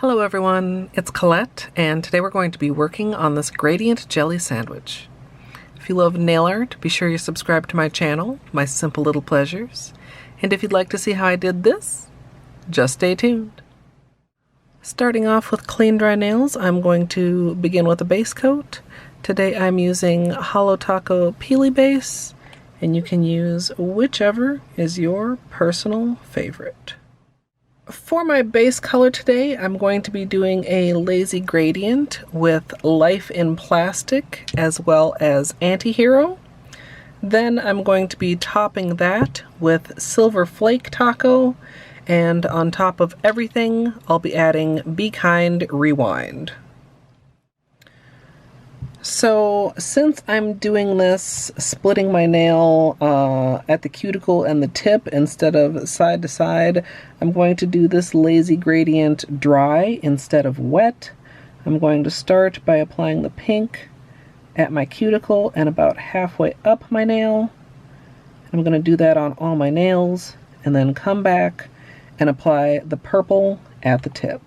Hello everyone, it's Colette, and today we're going to be working on this Gradient Jelly Sandwich. If you love nail art, be sure you subscribe to my channel, My Simple Little Pleasures. And if you'd like to see how I did this, just stay tuned. Starting off with clean dry nails, I'm going to begin with a base coat. Today I'm using Holo Taco Peely Base, and you can use whichever is your personal favorite. For my base color today, I'm going to be doing a lazy gradient with Life in Plastic as well as Antihero. Then I'm going to be topping that with Silver Flake Taco, and on top of everything, I'll be adding Be Kind Rewind. So since I'm doing this, splitting my nail at the cuticle and the tip instead of side to side, I'm going to do this lazy gradient dry instead of wet. I'm going to start by applying the pink at my cuticle and about halfway up my nail. I'm going to do that on all my nails and then come back and apply the purple at the tip.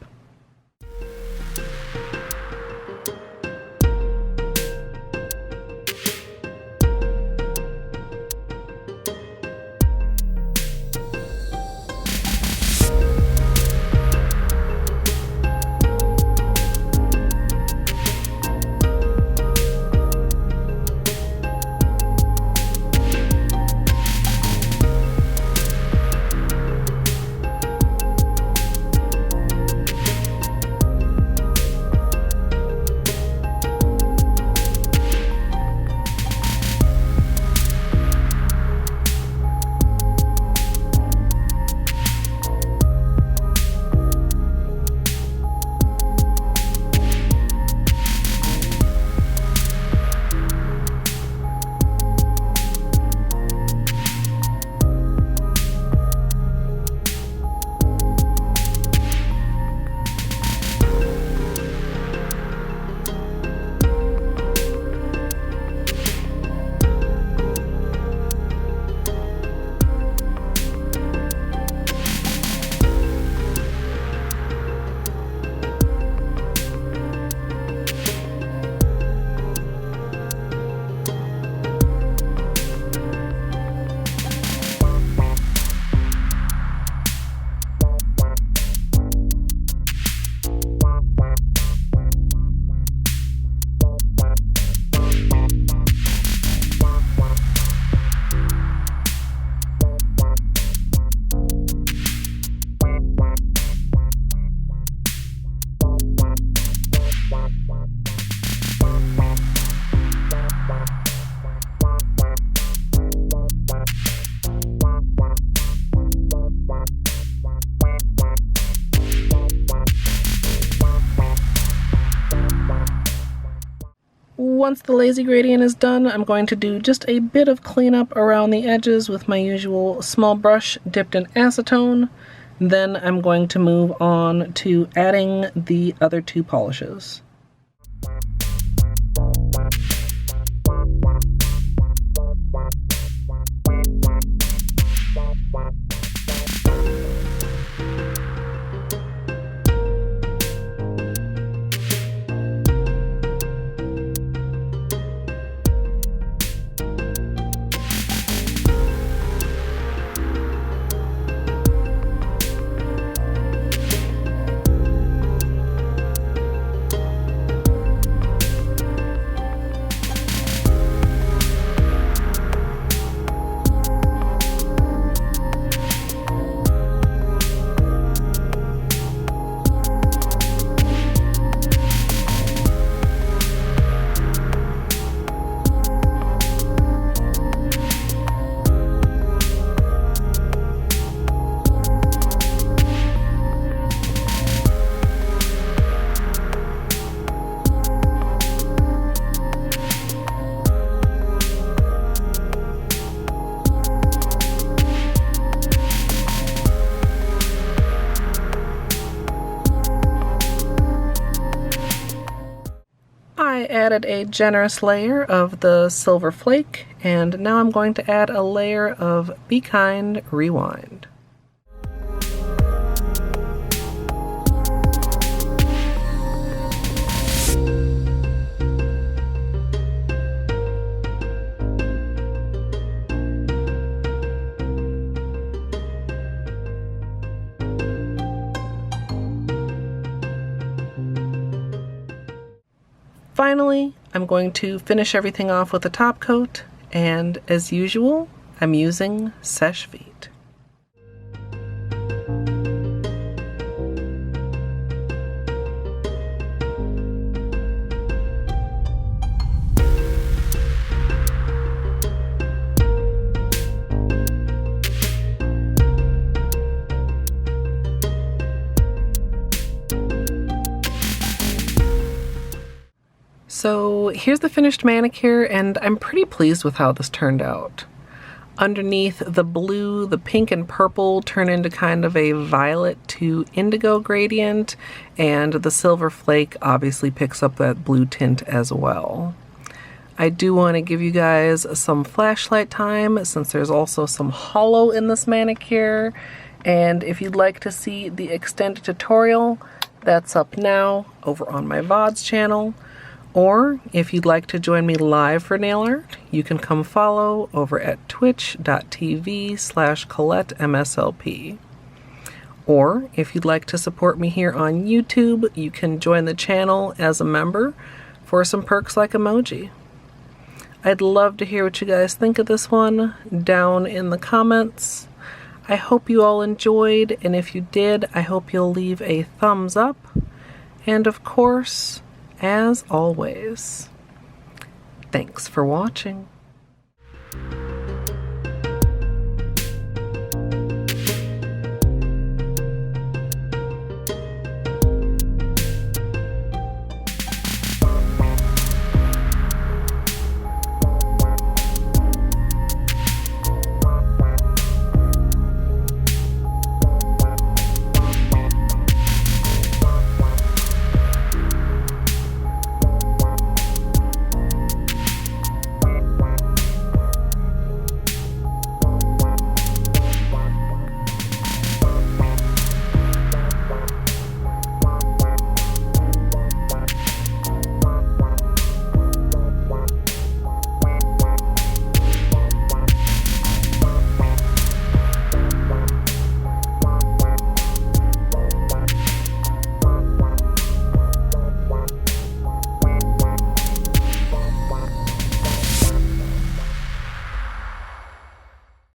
Once the lazy gradient is done, I'm going to do just a bit of cleanup around the edges with my usual small brush dipped in acetone. Then I'm going to move on to adding the other two polishes. I added a generous layer of the Silver Flake, and now I'm going to add a layer of Be Kind Rewind. Finally, I'm going to finish everything off with a top coat, and as usual, I'm using Seche Vite. So here's the finished manicure, and I'm pretty pleased with how this turned out. Underneath, the blue, the pink, and purple turn into kind of a violet to indigo gradient, and the Silver Flake obviously picks up that blue tint as well. I do want to give you guys some flashlight time since there's also some holo in this manicure, and if you'd like to see the extended tutorial, that's up now over on my VODs channel. Or if you'd like to join me live for nail art, you can come follow over at twitch.tv/Colette MSLP. Or if you'd like to support me here on YouTube, you can join the channel as a member for some perks like emoji. I'd love to hear what you guys think of this one down in the comments. I hope you all enjoyed, and if you did, I hope you'll leave a thumbs up. And of course, as always, thanks for watching.